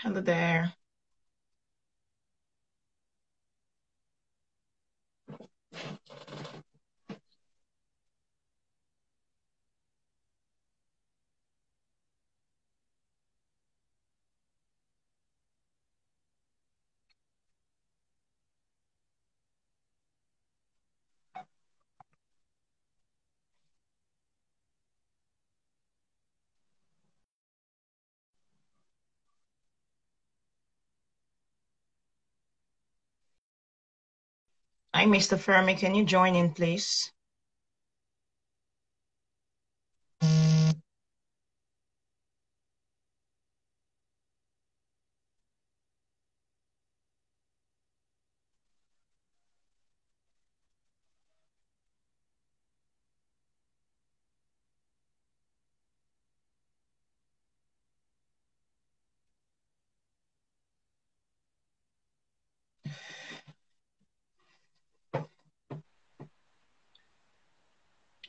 Hello there. Hi, Mr. Fermi. Can you join in, please?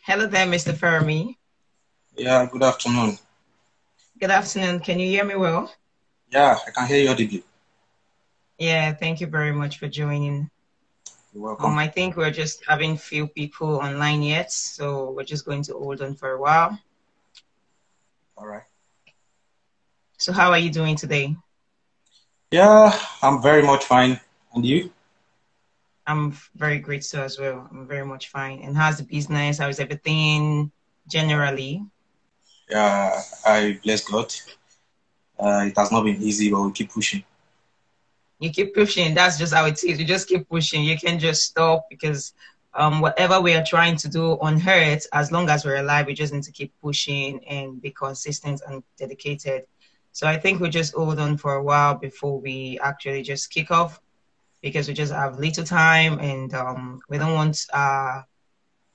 Hello there, Mr. Fermi. Yeah, good afternoon. Good afternoon. Can you hear me well? Yeah, I can hear you audibly. Yeah, thank you very much for joining. You're welcome. I think we're just having few people online yet, so we're just going to hold on for a while. All right. So how are you doing today? Yeah, I'm very much fine. And you? I'm very great too as well. I'm very much fine. And how's the business? How's everything generally? Yeah, I bless God. It has not been easy, but we keep pushing. You keep pushing. That's just how it is. You just keep pushing. You can't just stop because whatever we are trying to do on earth, as long as we're alive, we just need to keep pushing and be consistent and dedicated. So I think we just hold on for a while before we actually just kick off because we just have little time and we don't want our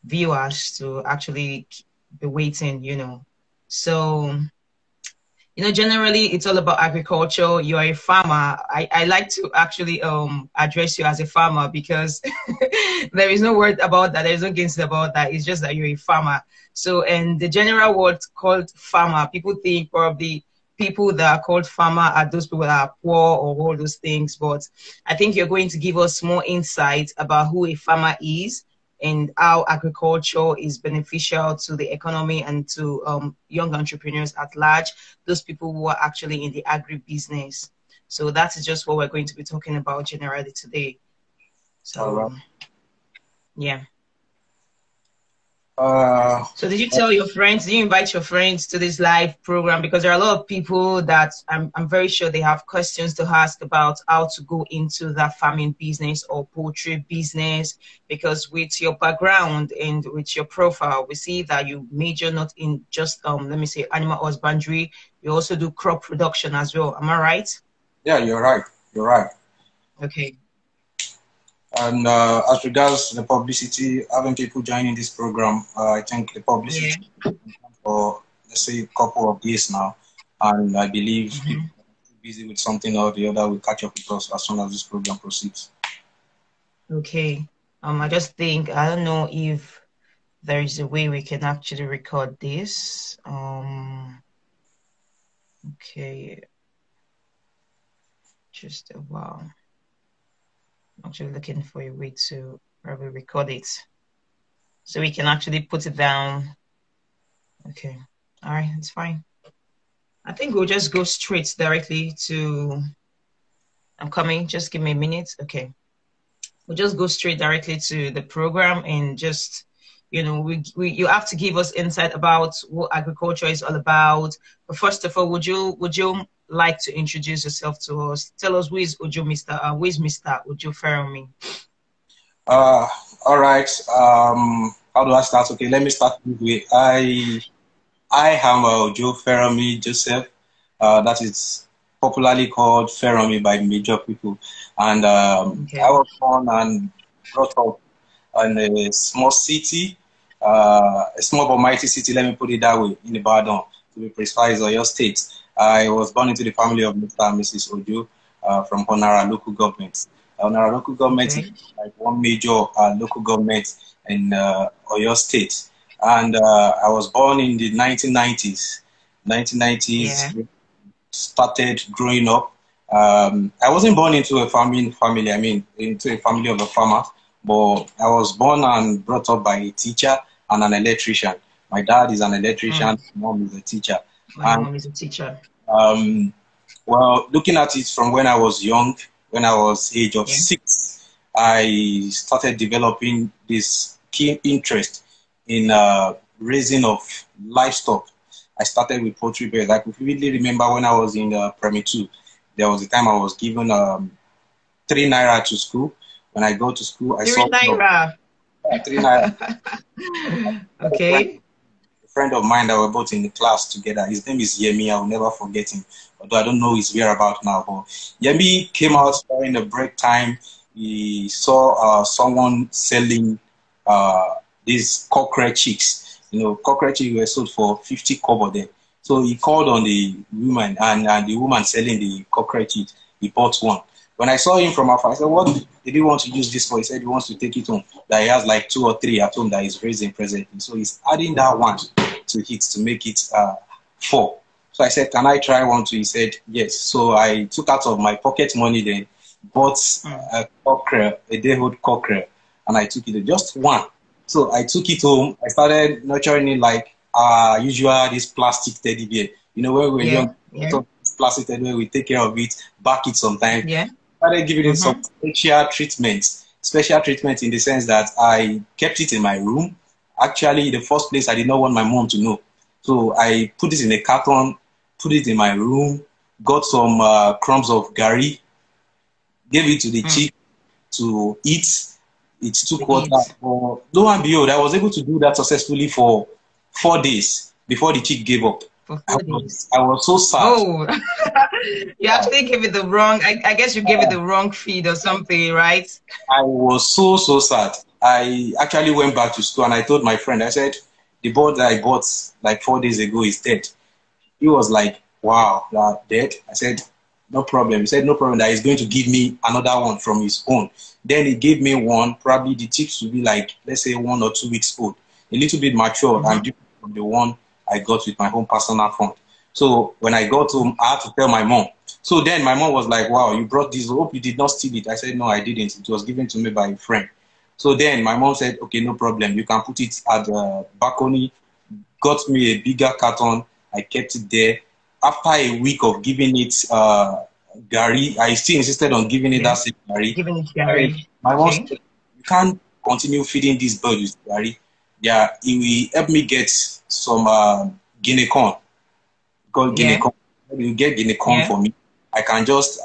viewers to actually be waiting. So generally it's all about agriculture. You are a farmer. I like to actually address you as a farmer because there is no word about that. There's no against about that. It's just that you're a farmer. So, and the general word called farmer, people think probably people that are called farmer are those people that are poor or all those things. But I think you're going to give us more insight about who a farmer is and how agriculture is beneficial to the economy and to young entrepreneurs at large, those people who are actually in the agribusiness. So that is just what we're going to be talking about generally today. All right. So yeah. Uh, So did you tell your friends, did you invite your friends to this live program? Because there are a lot of people that I'm very sure they have questions to ask about how to go into that farming business or poultry business. Because with your background and with your profile, we see that you major not in just, let me say, animal husbandry. You also do crop production as well. Am I right? yeah, you're right. You're right. Okay. And as regards the publicity, having people joining this program, I think the Yeah. publicity for, let's say, a couple of days now. And I believe people Mhm. are busy with something or the other will catch up with us as soon as this program proceeds. Okay. I just think, I don't know if there is a way we can actually record this. Okay, just a while. I'm actually looking for a way to probably record it so we can actually put it down. Okay, all right, it's fine. I think we'll just go straight directly to. I'm coming. Just give me a minute. Okay, we'll just go straight directly to the program and just you have to give us insight about what agriculture is all about. But first of all, would you like to introduce yourself to us? Tell us who is Mr. Uju Fermi? Uh, all right. How do I start? Okay, let me start with way. I am Joe Ferrami Joseph. That is popularly called Ferrami by major people, and I Okay. was born and brought up in a small city, a small but mighty city. Let me put it that way, in Ibadan, to be precise, or your state. I was born into the family of Mr. and Mrs. Ojo from Honara local government. Honara local government is Okay. like one major local government in Oyo State. And I was born in the 1990s. 1990s, Yeah. started growing up. I wasn't born into a farming family, I mean, into a family of a farmer, but I was born and brought up by a teacher and an electrician. My dad is an electrician, Mm. my mom is a teacher. My And mom is a teacher. um, well, looking at it from when I was young, when I was age of Yeah. 6, I started developing this keen interest in raising of livestock. I started with poultry birds. I could really remember when I was in primary 2, there was a time I was given 3 naira to school. When I go to school, I Three saw naira. 3 naira. Okay. A friend of mine that were both in the class together. His name is Yemi. I will never forget him. Although I don't know his whereabouts now. But Yemi came out during the break time. He saw someone selling these cockroach chicks. You know, cockroach chicks were sold for 50 kobo there. So he called on the woman, and the woman selling the cockroach chicks, he bought one. When I saw him from afar, I said, "What did he want to use this for?" He said he wants to take it home. That he has like 2 or 3 at home that he's raising presently. So he's adding that one to it to make it 4. So I said, "Can I try one too?" He said, "Yes." So I took out of my pocket money then, bought a cockerel, a day-old cockerel, and I took it, just one. So I took it home. I started nurturing it like usual, this plastic teddy bear. You know, when we were young, so plastic teddy bear, we take care of it, back it sometimes. Yeah. Started giving it some special treatment in the sense that I kept it in my room. Actually, the first place I did not want my mom to know. So I put it in a carton, put it in my room, got some crumbs of gari, gave it to the chick to eat. It took water. But lo and behold, I was able to do that successfully for 4 days before the chick gave up. For 4 days. I was so sad. Oh, you actually gave it the wrong, I guess you gave it the wrong feed or something, right? I was so sad. I actually went back to school and I told my friend, I said, the bird that I bought like 4 days ago is dead. He was like, wow, that dead? I said, no problem. He said, no problem, that he's going to give me another one from his own. Then he gave me one, probably the chicks would be like, let's say 1 or 2 weeks old, a little bit mature and different from the one I got with my own personal fund. So when I got home, I had to tell my mom. So then my mom was like, wow, you brought this. I hope you did not steal it. I said, no, I didn't. It was given to me by a friend. So then my mom said, okay, no problem. You can put it at the balcony. Got me a bigger carton. I kept it there. After a week of giving it gari, I still insisted on giving it that same gari. Giving it gari. My mom said, you can't continue feeding these birds with gari. Yeah, it will help me get some guinea corn. Because guinea corn, you get guinea corn for me. I can just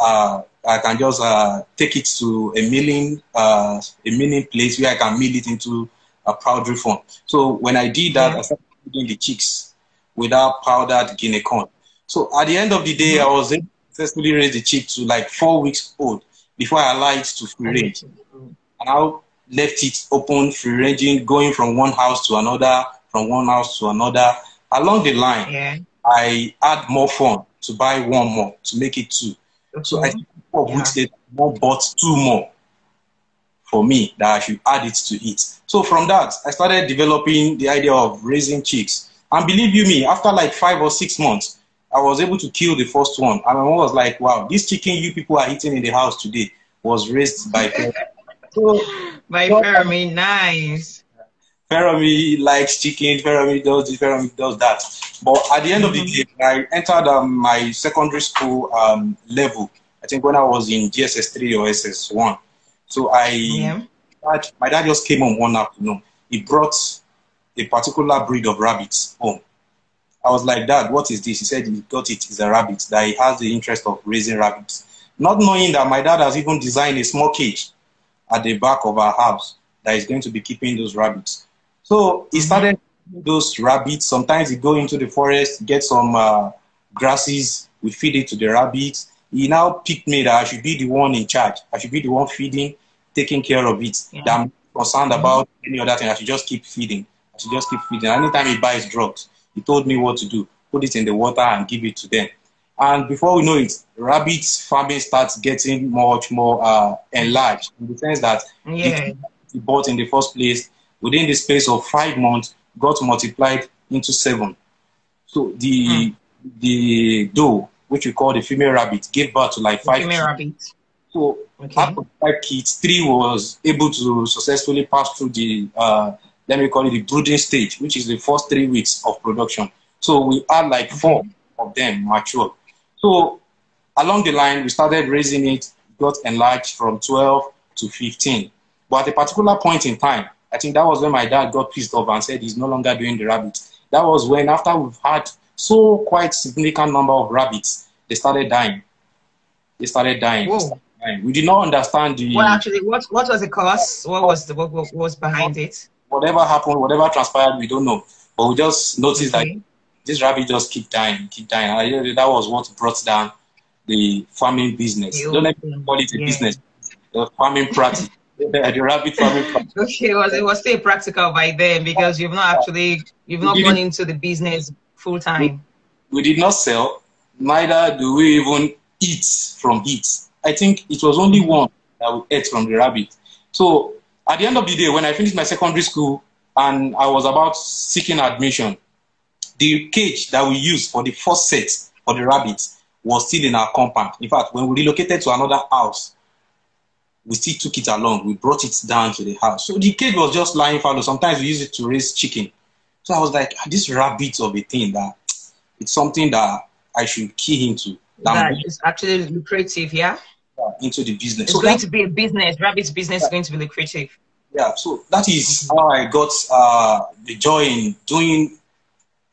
take it to a milling place where I can mill it into a powdery form. So when I did that, I started feeding the chicks without powdered guinea corn. So at the end of the day, I was able to successfully raise the chick to like 4 weeks old before I allowed it to free range. And I left it open, free ranging, going from one house to another, from one house to another. Along the line, I had more fun to buy one more, to make it 2. So I think 4 weeks later, I bought 2 more for me that I should add it to it. So from that, I started developing the idea of raising chicks. And believe you me, after like 5 or 6 months, I was able to kill the first one. And I was like, wow, this chicken you people are eating in the house today was raised by by Fermi, nice. Fermi likes chicken, Fermi does this, Fermi does that. But at the end of the day, I entered my secondary school level, I think when I was in GSS 3 or SS1. So my dad just came home one afternoon. He brought a particular breed of rabbits home. I was like, Dad, what is this? He said he got it. It's a rabbit, that he has the interest of raising rabbits. Not knowing that my dad has even designed a small cage at the back of our house that is going to be keeping those rabbits. So he started those rabbits. Sometimes he go into the forest, get some grasses, we feed it to the rabbits. He now picked me that I should be the one in charge. I should be the one feeding, taking care of it. That I'm concerned about any other thing. I should just keep feeding. I should just keep feeding. Anytime he buys drugs, he told me what to do. Put it in the water and give it to them. And before we know it, rabbit farming starts getting much more enlarged, in the sense that he bought in the first place, within the space of 5 months, got multiplied into 7. So the dough which we call the female rabbit, gave birth to like The 5 female kids. rabbit. So Okay. out of 5 kids, 3 was able to successfully pass through the, let me call it the brooding stage, which is the first 3 weeks of production. So we had like 4 Okay. of them mature. So along the line, we started raising it, got enlarged from 12 to 15. But at a particular point in time, I think that was when my dad got pissed off and said he's no longer doing the rabbit. That was when, after we've had so quite significant number of rabbits, they started dying. They started dying. Whoa. We did not understand What the actually, what was the cause? What was the, what was behind it? whatever happened, whatever transpired, we don't know. But we just noticed that Okay. this rabbit just keep dying, keep dying. And that was what brought down the farming business. The Don't whole let me thing. call it a Yeah. business. The farming practice. The rabbit farming practice. Okay, it was still practical by then because you've We not gone didn't into the business full we, time. we did not sell, neither do we even eat from it. I think it was only one that we ate from the rabbit. So at the end of the day, when I finished my secondary school and I was about seeking admission, the cage that we used for the first set for the rabbits was still in our compound. In fact, when we relocated to another house, we still took it along. We brought it down to the house. So the cage was just lying fallow. Sometimes we use it to raise chicken. So I was like, this rabbit of a thing, that it's something that I should key into. That is actually lucrative, yeah? Into the business. It's So going to be a business. Rabbit's business is going to be lucrative. yeah, so that is how I got the joy in doing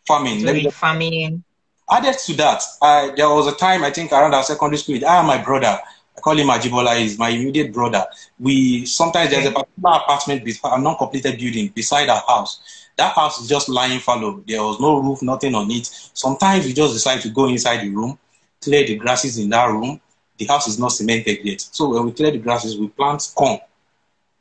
farming. Let me Doing just farming. added to that, there was a time, I think around our secondary school, I and my brother, I call him Ajibola, he's my immediate brother. Sometimes there's a particular apartment, a non-completed building beside our house. That house is just lying fallow. There was no roof, nothing on it. Sometimes we just decide to go inside the room, clear the grasses in that room. The house is not cemented yet. So when we clear the grasses, we plant corn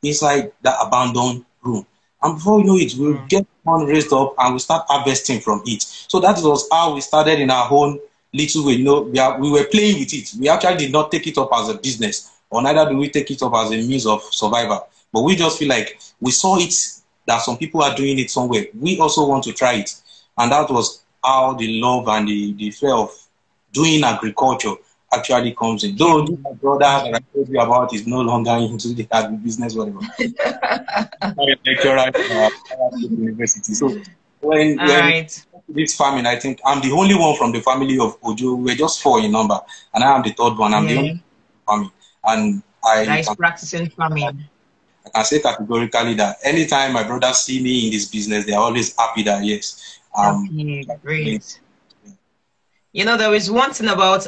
inside that abandoned room. And before you know it, we'll get one raised up and we start harvesting from it. So that was how we started in our own little way. You know, we were playing with it. We actually did not take it up as a business, or neither do we take it up as a means of survival. But we just feel like we saw it, that some people are doing it somewhere. We also want to try it. And that was how the love and the fear of doing agriculture actually comes in. Though my brother that I told you about is no longer into the agribusiness, whatever. I'm a lecturer at university. So when this farming, I think I'm the only one from the family of Ojo. We're just 4 in number, and I am the 3rd one. I'm the only farming, and that is practicing farming. I can say categorically that anytime my brothers see me in this business, they're always happy that yes. Great. You know, there is one thing about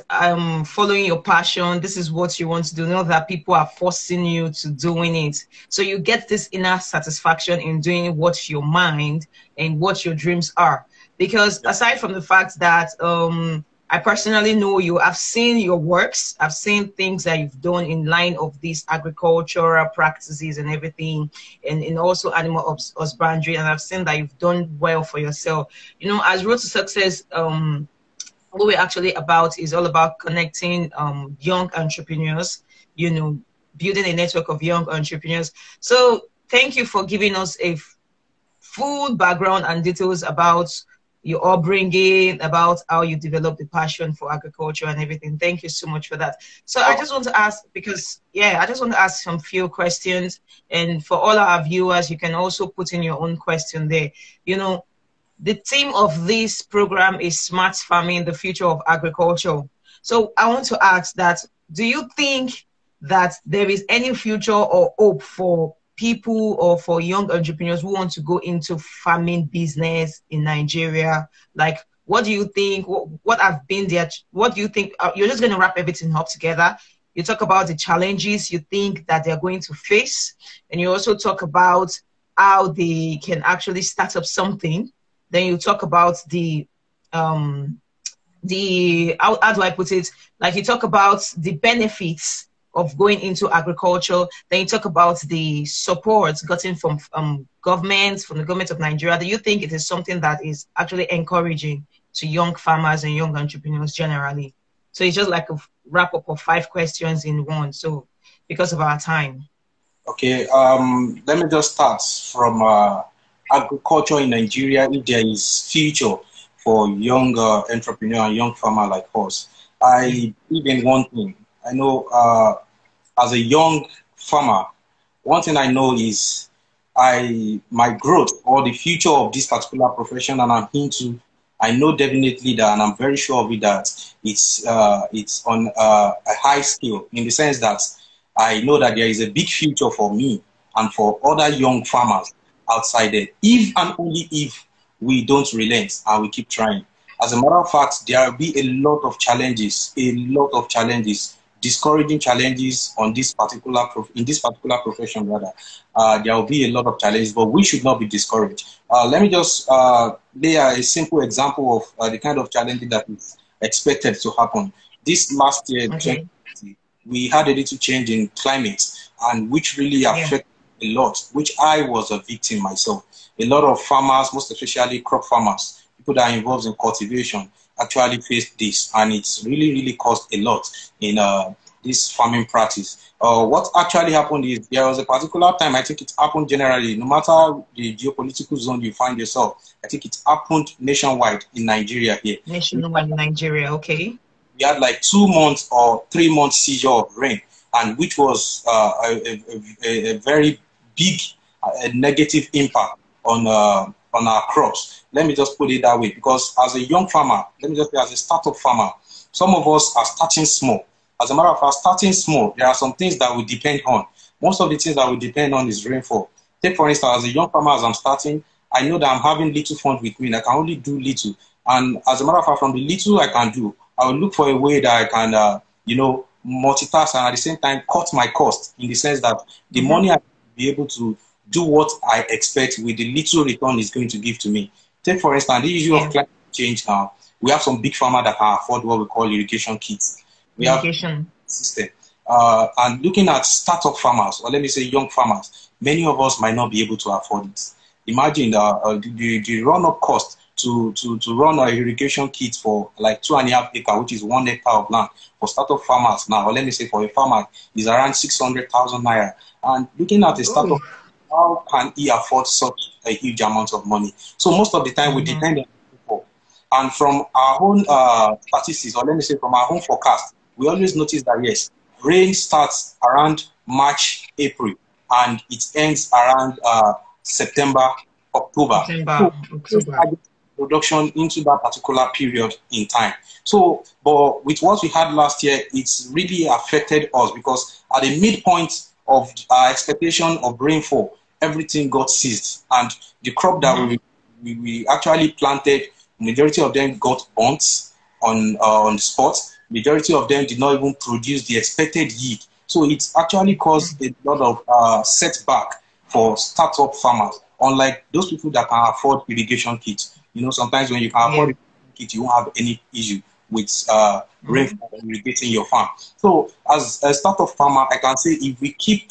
following your passion. This is what you want to do. Not that people are forcing you to doing it. So you get this inner satisfaction in doing what your mind and what your dreams are. Because aside from the fact that I personally know you, I've seen your works, I've seen things that you've done in line of these agricultural practices and everything, and also animal husbandry, and I've seen that you've done well for yourself. You know, as Road to Success, what we're actually about is all about connecting young entrepreneurs, you know, building a network of young entrepreneurs. So thank you for giving us a full background and details about your upbringing, about how you developed the passion for agriculture and everything. Thank you so much for that. So I just want to ask, because, I just want to ask some few questions. And for all our viewers, you can also put in your own question there. You know, the theme of this program is Smart Farming, the future of agriculture. So I want to ask that, do you think that there is any future or hope for people or for young entrepreneurs who want to go into farming business in Nigeria? Like, what do you think? What have been there? What do you think? You're just going to wrap everything up together. You talk about the challenges you think that they're going to face. And you also talk about how they can actually start up something. Then you talk about how do I put it? Like, you talk about the benefits of going into agriculture. Then you talk about the support gotten from the government of Nigeria. Do you think it is something that is actually encouraging to young farmers and young entrepreneurs generally? So it's just like a wrap up of 5 questions in one. So because of our time. Okay. Let me just start from agriculture in Nigeria. If there is future for young entrepreneur and young farmer like us, I believe in one thing. I know as a young farmer, one thing I know is my growth or the future of this particular profession and I'm into, I know definitely that, and I'm very sure of it, that it's on a high scale, in the sense that I know that there is a big future for me and for other young farmers outside there, if and only if we don't relent and we keep trying. As a matter of fact, there will be a lot of challenges, discouraging challenges on this particular in this particular profession. Rather, there will be a lot of challenges, but we should not be discouraged. Let me just lay a simple example of the kind of challenges that is expected to happen. This last year, Okay. 2020, we had a little change in climate, and which really affected a lot, which I was a victim myself. A lot of farmers, most especially crop farmers, people that are involved in cultivation, actually faced this, and it's really caused a lot in this farming practice. What actually happened is there was a particular time, I think it happened generally, no matter the geopolitical zone you find yourself, I think it happened nationwide in Nigeria here. Nationwide in Nigeria, okay. We had like 2 months or 3 months seizure of rain, and which was a very big negative impact on our crops. Let me just put it that way, because as a young farmer, let me just say as a startup farmer, some of us are starting small. As a matter of fact, starting small, there are some things that we depend on. Most of the things that we depend on is rainfall. Take for instance, as a young farmer, as I'm starting, I know that I'm having little funds with me, and I can only do little. And as a matter of fact, from the little I can do, I will look for a way that I can, multitask and at the same time cut my cost, in the sense that the money I will be able to do what I expect with the little return is going to give to me. Take for instance the issue of climate change now. We have some big farmers that can afford what we call irrigation kits. We irrigation have system. And looking at startup farmers, or let me say young farmers, many of us might not be able to afford it. Imagine the run-up cost to run an irrigation kit for like 2.5 acres, which is 1 hectare of land for startup farmers now, or let me say for a farmer, is around 600,000 naira. And looking at a startup, how can he afford such a huge amount of money? So most of the time we depend on people. And from our own statistics, or let me say from our own forecast, we always notice that yes, rain starts around March, April, and it ends around September, October. So production into that particular period in time. So, but with what we had last year, it's really affected us, because at the midpoint of our expectation of rainfall, everything got seized, and the crop that we actually planted, majority of them got burnt on the spot. Majority of them did not even produce the expected yield. So it's actually caused a lot of setback for startup farmers, unlike those people that can afford irrigation kits. You know, sometimes when you can afford irrigation kit, you won't have any issue with rainfall irrigating your farm. So as a startup farmer, I can say if we keep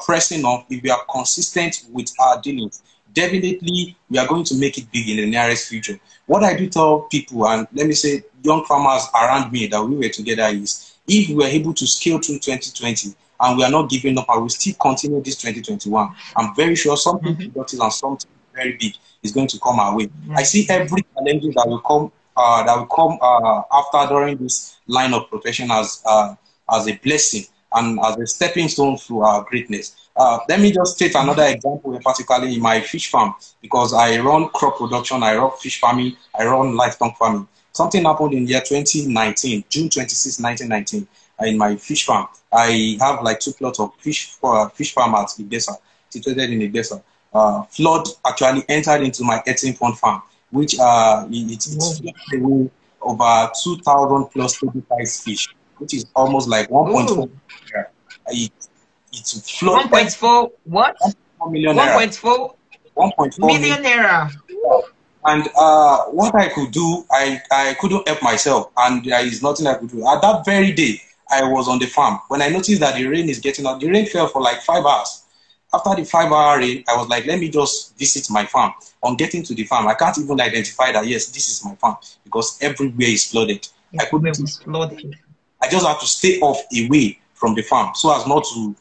pressing on, if we are consistent with our dealings, definitely we are going to make it big in the nearest future. What I do tell people, and let me say young farmers around me that we were together, is if we are able to scale through 2020 and we are not giving up, I will still continue this 2021. I'm very sure something productive and something very big is going to come our way. I see every challenge that will come after during this line of profession as a blessing and as a stepping stone to our greatness. Let me just state another example, particularly in my fish farm, because I run crop production, I run fish farming, I run livestock farming. Something happened in year 2019, June 26, 1919, in my fish farm. I have like 2 plots of fish farm at Igesa, situated in Igesa. Flood actually entered into my 18-pond farm, which it's away over 2,000 plus 35 fish, which is almost like 1.4. It's flood 1.4 what? 1 million naira. 1.4 million naira. And what I could do, I couldn't help myself, and there is nothing I could do. At that very day, I was on the farm. When I noticed that the rain is getting out, the rain fell for like 5 hours. After the 5-hour rain, I was like, let me just visit my farm. On getting to the farm, I can't even identify that, yes, this is my farm, because everywhere is flooded. I just have to stay off away from the farm so as not to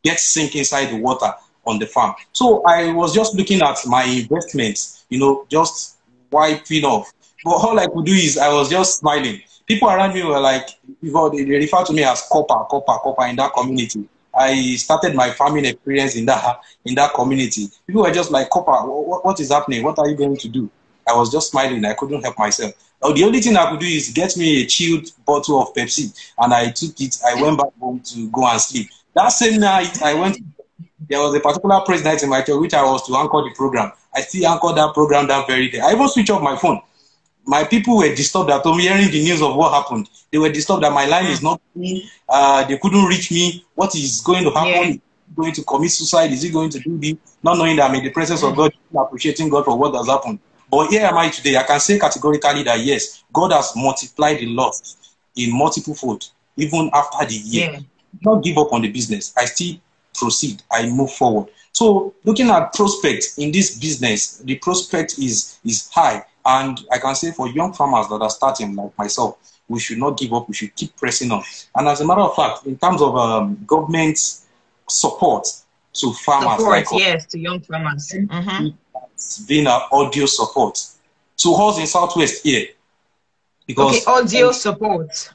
get sink inside the water on the farm. So I was just looking at my investments, just wiping off. But all I could do is I was just smiling. people around me were like, they refer to me as copper in that community. I started my farming experience in that community. People were just like, copper, what is happening? What are you going to do? I was just smiling. I couldn't help myself. The only thing I could do is get me a chilled bottle of Pepsi, and I took it. I went back home to go and sleep. That same night, there was a particular praise night in my church, which I was to anchor the program. I still anchored that program that very day. I even switched off my phone. My people were disturbed at home hearing the news of what happened. They were disturbed that my line is not free. They couldn't reach me. What is going to happen? Yeah. Is he going to commit suicide? Is he going to do this? Not knowing that I'm in the presence of God, appreciating God for what has happened. But here am I today. I can say categorically that yes, God has multiplied the loss in multiple fold, even after the year. Yeah. Not give up on the business. I still proceed. I move forward. So looking at prospect in this business, the prospect is high. And I can say for young farmers that are starting like myself, we should not give up. We should keep pressing on. And as a matter of fact, in terms of government support to farmers, yes, to young farmers, it's been an audio support to us in Southwest here. Because audio support.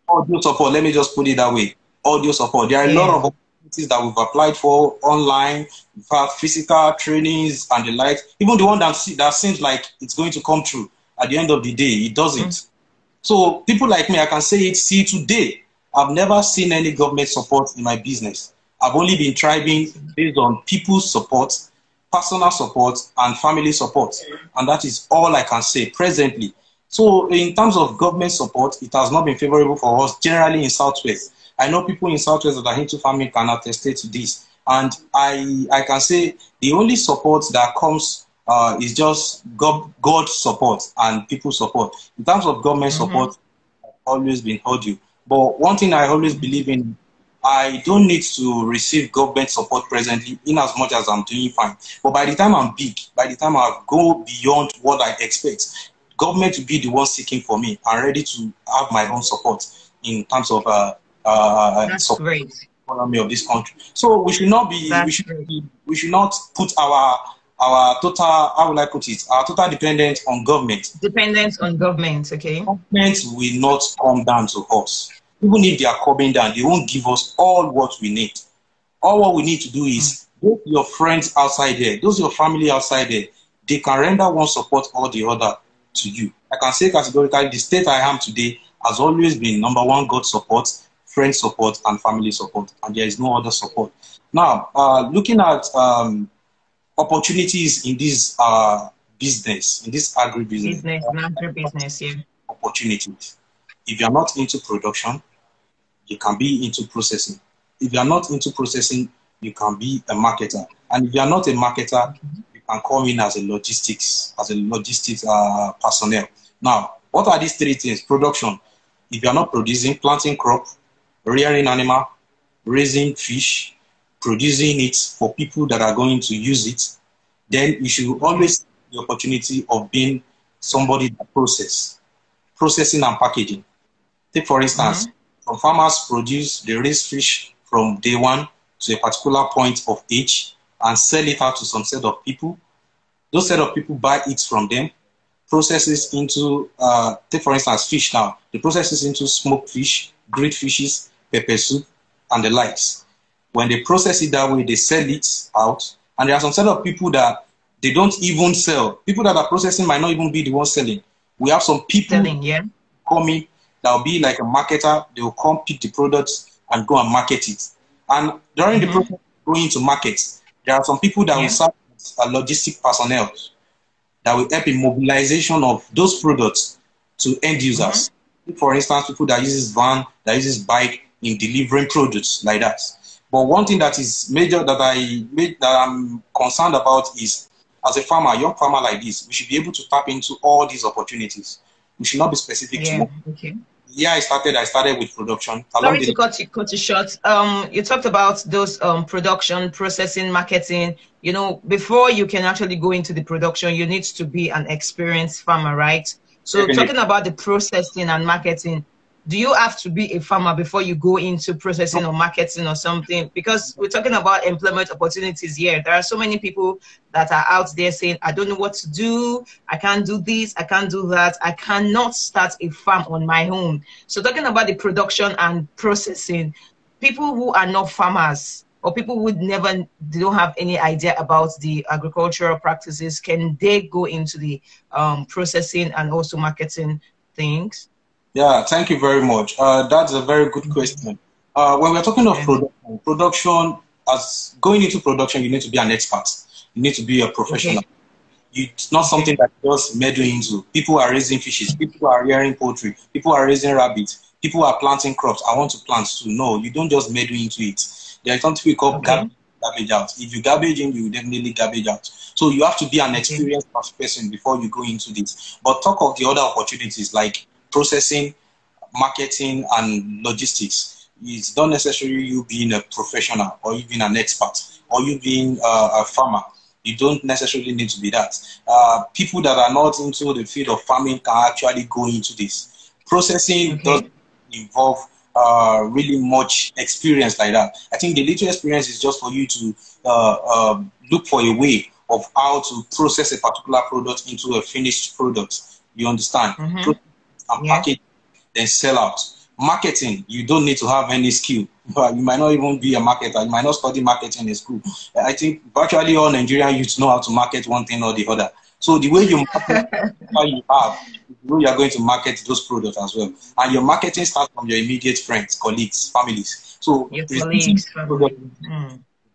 Audio support. Let me just put it that way. Audio support. There are a lot of opportunities that we've applied for online, in fact, physical trainings and the like. Even the one that seems like it's going to come true. At the end of the day, it doesn't. So people like me, I can say it. See, today, I've never seen any government support in my business. I've only been thriving based on people's support, personal support, and family support. And that is all I can say presently. So in terms of government support, it has not been favorable for us generally in Southwest. I know people in Southwest that are into farming can attest to this. And I can say the only support that comes is just God support and people support. In terms of government support, I've always been audio. But one thing I always believe in, I don't need to receive government support presently in as much as I'm doing fine. But by the time I'm big, by the time I go beyond what I expect, government will be the one seeking for me and ready to have my own support in terms of support economy of this country. So we should not be we should not put our total, how will I put it, our total dependence on government. Dependence on government, okay. Government will not come down to us. Even if they are coming down, they won't give us all what we need. All what we need to do is those your friends outside there, those your family outside there, they can render one support or the other to you. I can say categorically the state I am today has always been number one, God support, friend support, and family support, and there is no other support. Now, looking at opportunities in this business, in this agribusiness, yeah. Opportunities. If you are not into production, you can be into processing. If you are not into processing, you can be a marketer. And if you are not a marketer, you can come in as a logistics personnel. Now, what are these three things? Production. If you are not producing, planting crop, rearing animal, raising fish, producing it for people that are going to use it, then you should always have the opportunity of being somebody that processing and packaging. Take for instance, some farmers produce, they raise fish from day one to a particular point of age and sell it out to some set of people. Those set of people buy it from them, processes into, take for instance, fish now. They processes into smoked fish, grilled fishes, pepper soup, and the likes. When they process it that way, they sell it out. And there are some set of people that they don't even sell. People that are processing might not even be the ones selling. We have some people coming that will be like a marketer. They will come pick the products and go and market it. And during the process of going to market, there are some people that will serve as logistic personnel that will help in mobilization of those products to end users. For instance, people that uses van, that uses bike in delivering products like that. But one thing that is major that I'm concerned about is, as a farmer, a young farmer like this, we should be able to tap into all these opportunities. We should not be specific to one. Yeah, I started with production. Sorry to cut you short. You talked about those production, processing, marketing. You know, before you can actually go into the production, you need to be an experienced farmer, right? So talking about the processing and marketing, do you have to be a farmer before you go into processing or marketing or something? Because we're talking about employment opportunities here. There are so many people that are out there saying, I don't know what to do. I can't do this. I can't do that. I cannot start a farm on my own. So talking about the production and processing, people who are not farmers or people who they don't have any idea about the agricultural practices, can they go into the processing and also marketing things? Yeah, thank you very much. That's a very good question. When we're talking of production, as going into production, you need to be an expert. You need to be a professional. It's not something that just meddle into. People are raising fishes. People are rearing poultry. People are raising rabbits. People are planting crops. I want to plant too. No, you don't just meddle into it. There is something we call garbage out. If you garbage in, you definitely garbage out. So you have to be an experienced person before you go into this. But talk of the other opportunities like processing, marketing, and logistics. It's not necessarily you being a professional or you being an expert or you being a farmer. You don't necessarily need to be that. People that are not into the field of farming can actually go into this. Processing doesn't involve really much experience like that. I think the little experience is just for you to look for a way of how to process a particular product into a finished product. You understand? And package, then sell out. Marketing, you don't need to have any skill. You might not even be a marketer. You might not study marketing in school. I think virtually all Nigerian youths know how to market one thing or the other. So the way you market, you have, the way you are going to market those products as well. And your marketing starts from your immediate friends, colleagues, families. So your colleagues,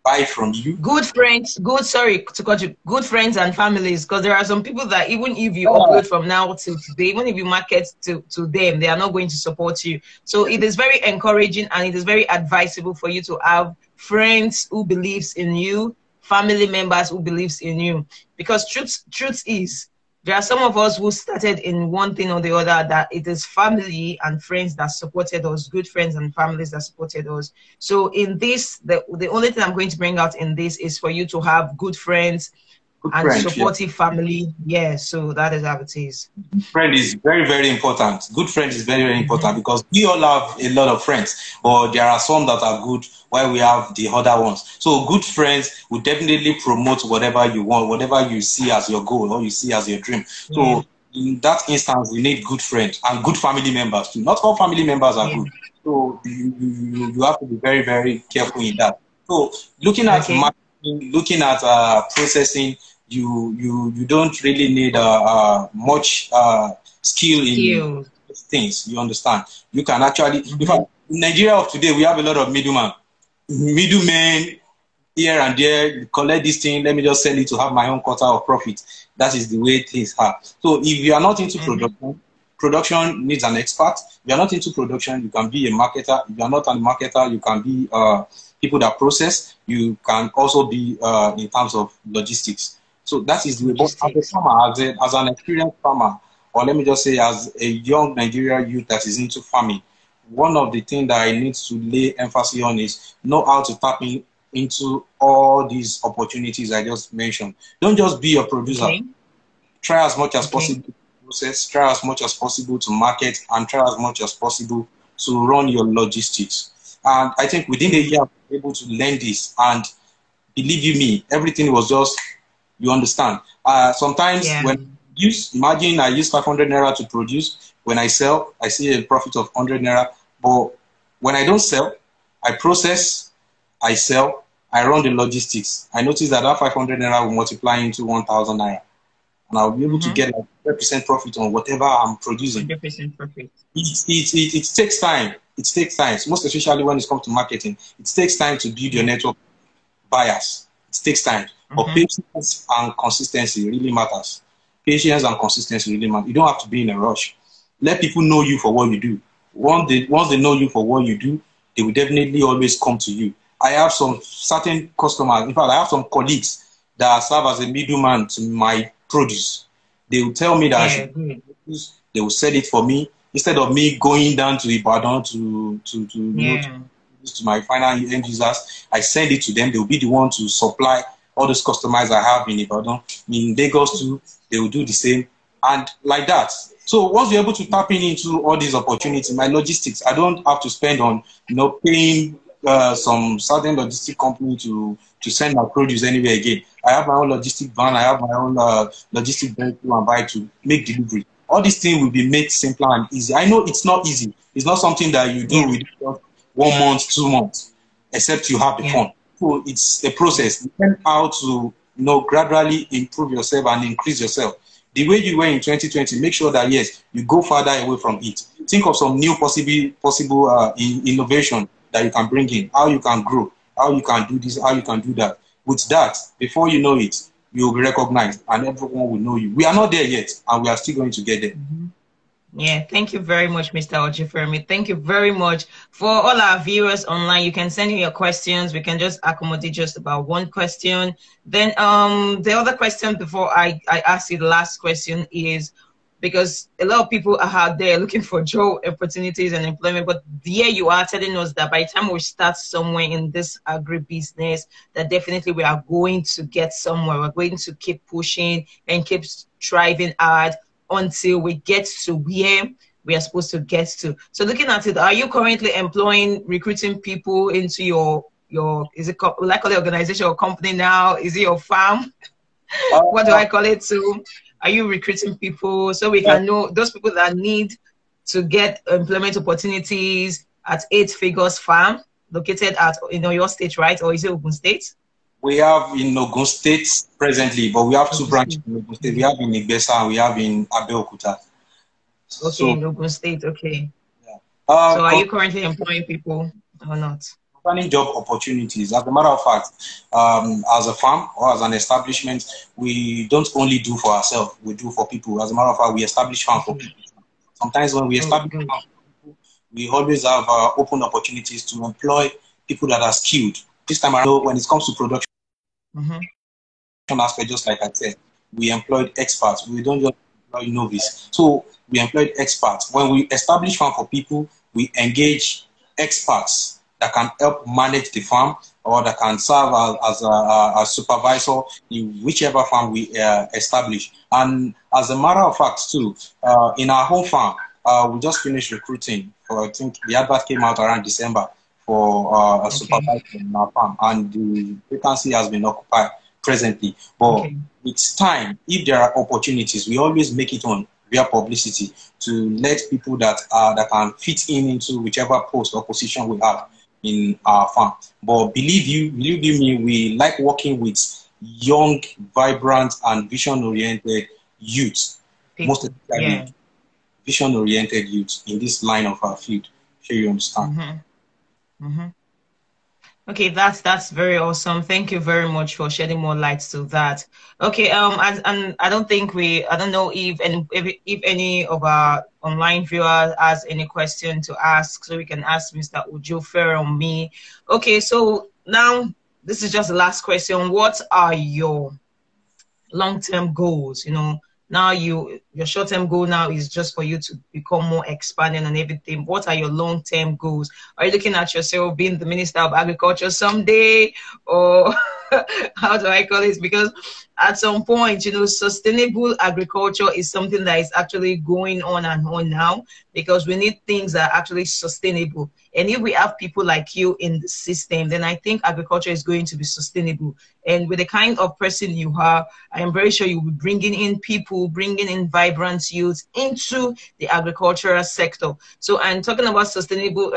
buy from you. Good friends, sorry to cut you, good friends and families, because there are some people that even if you upload from now till today, even if you market to them, they are not going to support you. So it is very encouraging and it is very advisable for you to have friends who believes in you, family members who believes in you, because truth is, there are some of us who started in one thing or the other, that it is family and friends that supported us, good friends and families that supported us. So in this, the only thing I'm going to bring out in this is for you to have good friends and supportive family. Yeah, so that is how it is. Friend is very, very important. Good friend is very, very important because we all have a lot of friends, but there are some that are good while we have the other ones. So good friends will definitely promote whatever you want, whatever you see as your goal or you see as your dream. So in that instance, you need good friends and good family members too. Not all family members are good. So you have to be very, very careful in that. So looking at marketing, looking at processing, you don't really need much skill in things. You understand? You can actually, in fact, in Nigeria of today, we have a lot of middlemen here and there. Collect this thing, let me just sell it to have my own quota of profit. That is the way things are. So if you are not into production needs an expert. If you are not into production, you can be a marketer. If you are not a marketer, you can be people that process. You can also be in terms of logistics. So that is the way. But as a farmer, as an experienced farmer, or let me just say as a young Nigerian youth that is into farming, one of the things that I need to lay emphasis on is know how to tap into all these opportunities I just mentioned. Don't just be a producer. Try as much as possible to process, try as much as possible to market, and try as much as possible to run your logistics. And I think within a year, I was able to learn this. And believe you me, everything was just, you understand. Sometimes when imagine I use 500 naira to produce. When I sell, I see a profit of 100 naira. But when I don't sell, I process, I sell, I run the logistics. I notice that 500 naira will multiply into 1,000 naira. And I'll be able to get like 100% profit on whatever I'm producing. 100% profit. It takes time. It takes time, most especially when it comes to marketing. It takes time to build your network buyers. It takes time. But patience and consistency really matters. Patience and consistency really matter. You don't have to be in a rush. Let people know you for what you do. Once they know you for what you do, they will definitely always come to you. I have some certain customers. In fact, I have some colleagues that serve as a middleman to my produce. They will tell me that I should produce. They will sell it for me instead of me going down to Ibadan to my final end users. I send it to them. They will be the one to supply all those customers I have in Ibadan. In Lagos too, they will do the same. And like that, So once you're able to tap into all these opportunities, my logistics, I don't have to spend on, paying some certain logistic company to send my produce anywhere again. I have my own logistic van. I have my own logistic vehicle and buy to make delivery. All these things will be made simpler and easy. I know it's not easy. It's not something that you do Yeah. within just 1 month, 2 months, except you have the Yeah. fund. So it's a process. Learn how to, gradually improve yourself and increase yourself. The way you were in 2020, make sure that, yes, you go farther away from it. Think of some new possible innovation that you can bring in, how you can grow, how you can do this, how you can do that. With that, before you know it, you will be recognized and everyone will know you. We are not there yet, and we are still going to get there. Mm-hmm. Yeah, thank you very much, Mr. Ojifemi. Thank you very much. For all our viewers online, you can send in your questions. We can just accommodate just about one question. Then the other question before I ask you the last question is, because a lot of people are out there looking for job opportunities and employment, but here you are telling us that by the time we start somewhere in this agribusiness, that definitely we are going to get somewhere. We're going to keep pushing and keep striving hard until we get to where we are supposed to get to. So looking at it, are you currently employing, recruiting people into your is it like call it organization or company now? Is it your farm? What do I call it? So are you recruiting people so we can know those people that need to get employment opportunities at 8 Figures Farm located at your state, right? Or is it Ogun State? We have in Ogun State presently, but we have two branches in Ogun State. We have in Igbesa and we have in Abeokuta. Okay, in Ogun State, okay. Yeah. So are you currently employing people or not? Concerning job opportunities, as a matter of fact, as a farm or as an establishment, we don't only do for ourselves, we do for people. As a matter of fact, we establish farm for people. Sometimes when we establish farm for people, we always have open opportunities to employ people that are skilled. This time around, when it comes to production, aspect, just like I said, we employed experts. We don't just employ novice. So we employed experts. When we establish farm for people, we engage experts that can help manage the farm or that can serve as a supervisor in whichever farm we establish. And as a matter of fact, too, in our home farm, we just finished recruiting for, I think the advert came out around December for a supervisor in our farm, and the vacancy has been occupied presently. But it's time, if there are opportunities, we always make it on via publicity to let people that can fit into whichever post or position we have in our farm. But believe you me, we like working with young, vibrant, and vision-oriented youth. Most especially vision-oriented youth in this line of our field. Sure you understand. Okay, that's very awesome. Thank you very much for shedding more light to that. Okay, and I don't know if any of our online viewers has any question to ask, so we can ask Mr. Ojifemi or me. Okay, so now this is just the last question. What are your long-term goals? Now your short-term goal now is just for you to become more expanding and everything. What are your long-term goals? Are you looking at yourself being the Minister of Agriculture someday, or how do I call it? Because at some point, sustainable agriculture is something that is actually going on and on now, because we need things that are actually sustainable. And if we have people like you in the system, then I think agriculture is going to be sustainable. And with the kind of person you are, I am very sure you'll be bringing in people, bringing in vibrant youth into the agricultural sector. So I'm talking about sustainable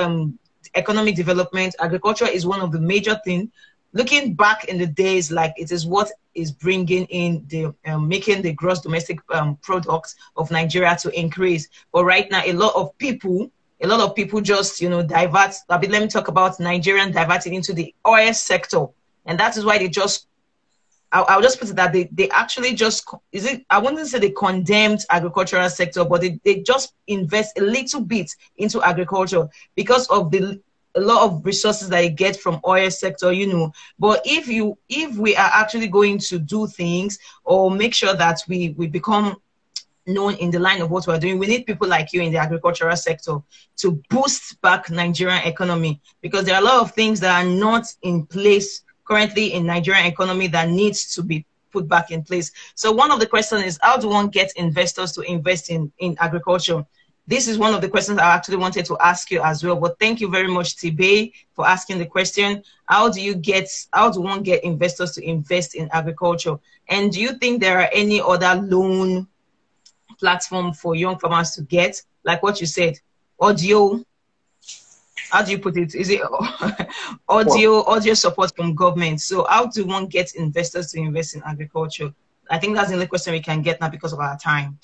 economic development. Agriculture is one of the major things. Looking back in the days, like it is what is bringing in the making the gross domestic product of Nigeria to increase. But right now, a lot of people just divert. Let me talk about Nigerian diverting into the oil sector, and that is why they just. I'll just put it that they actually just I wouldn't say they condemned agricultural sector, but they just invest a little bit into agriculture because of a lot of resources that you get from oil sector, But if we are actually going to do things or make sure that we become known in the line of what we're doing, we need people like you in the agricultural sector to boost back Nigerian economy, because there are a lot of things that are not in place currently in Nigerian economy that needs to be put back in place. So one of the questions is, how do one get investors to invest in agriculture? This is one of the questions I actually wanted to ask you as well. But thank you very much, Tibe, for asking the question. How do one get investors to invest in agriculture? And do you think there are any other loan platform for young farmers to get, like what you said, audio? How do you put it? Is it audio support from government? So how do one get investors to invest in agriculture? I think that's the only question we can get now because of our time.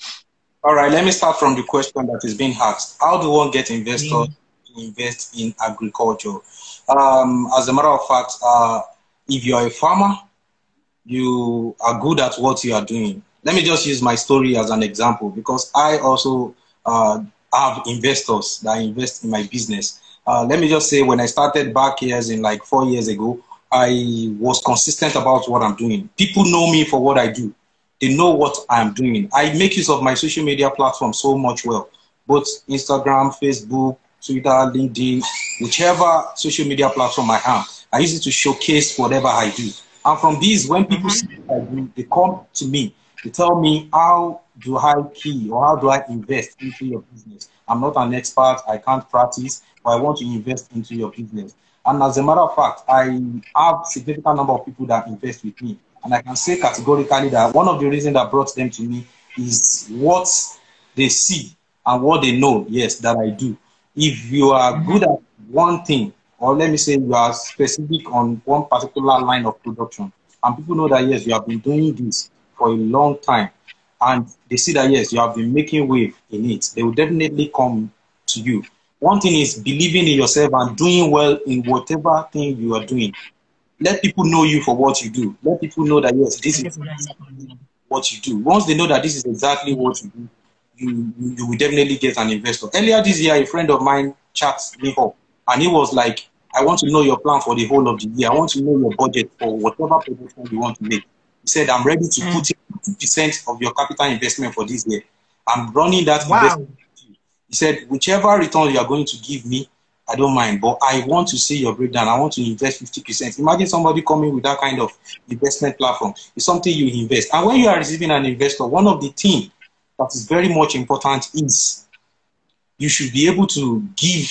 All right, let me start from the question that is being asked. How do one get investors to invest in agriculture? As a matter of fact, if you are a farmer, you are good at what you are doing. Let me just use my story as an example, because I also have investors that invest in my business. Let me just say, when I started back years in like 4 years ago, I was consistent about what I'm doing. People know me for what I do. They know what I'm doing. I make use of my social media platform so much well, both Instagram, Facebook, Twitter, LinkedIn, whichever social media platform I have. I use it to showcase whatever I do. And from these, when people see what I do, they come to me. They tell me, how do I key or how do I invest into your business? I'm not an expert. I can't practice, but I want to invest into your business. And as a matter of fact, I have a significant number of people that invest with me. And I can say categorically that one of the reasons that brought them to me is what they see and what they know, yes, that I do. If you are good at one thing, or let me say you are specific on one particular line of production, and people know that, yes, you have been doing this for a long time, and they see that, yes, you have been making wave in it, they will definitely come to you. One thing is believing in yourself and doing well in whatever thing you are doing. Let people know you for what you do. Let people know that, yes, this is what you do. Once they know that this is exactly what you do, you will definitely get an investor. Earlier this year, a friend of mine chat me up, and he was like, I want to know your plan for the whole of the year. I want to know your budget for whatever production you want to make. He said, I'm ready to put in 50% of your capital investment for this year. I'm running that investment. He said, whichever return you are going to give me, I don't mind, but I want to see your breakdown. I want to invest 50%. Imagine somebody coming with that kind of investment platform. It's something you invest. And when you are receiving an investor, one of the things that is very much important is you should be able to give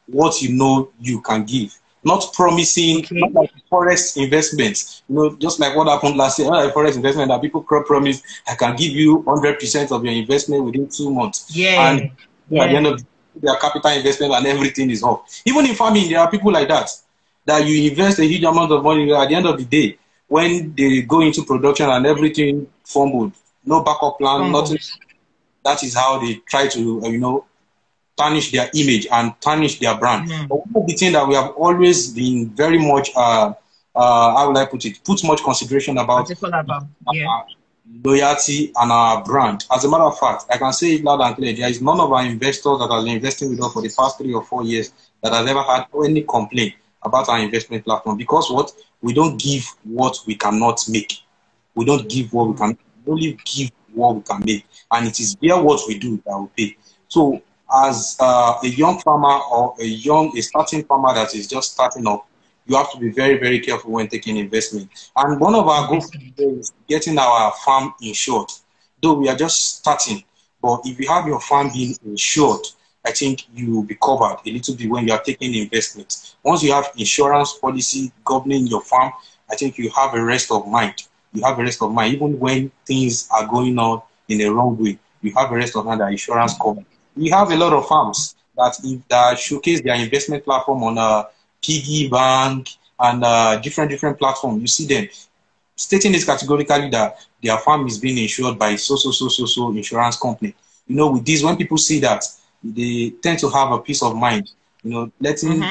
what you know you can give. Not promising, not like forest investments. You know, just like what happened last year, like forest investment that people promise, I can give you 100% of your investment within 2 months. And at the end of their capital investment and everything is off. Even in farming, there are people like that you invest a huge amount of money. At the end of the day, when they go into production and everything fumbled, no backup plan, nothing. That is how they try to, tarnish their image and tarnish their brand. But one of the things that we have always been very much, how would I put it, put much consideration about loyalty and our brand. As a matter of fact, I can say it loud and clear, there is none of our investors that has been investing with us for the past 3 or 4 years that has ever had any complaint about our investment platform, because what? We don't give what we cannot make. We don't give what we can, we only give what we can make. And it is via what we do that we pay. So as a young farmer or a starting farmer that is just starting up, you have to be very, very careful when taking investment. And one of our goals is getting our farm insured. Though we are just starting, but if you have your farm being insured, I think you will be covered a little bit when you are taking investments. Once you have insurance policy governing your farm, I think you have a rest of mind. You have a rest of mind. Even when things are going on in a wrong way, you have a rest of mind that insurance covers. We have a lot of farms that showcase their investment platform on Piggy Bank and different platforms. You see them stating this categorically that their farm is being insured by so insurance company. With this, when people see that, they tend to have a peace of mind. Letting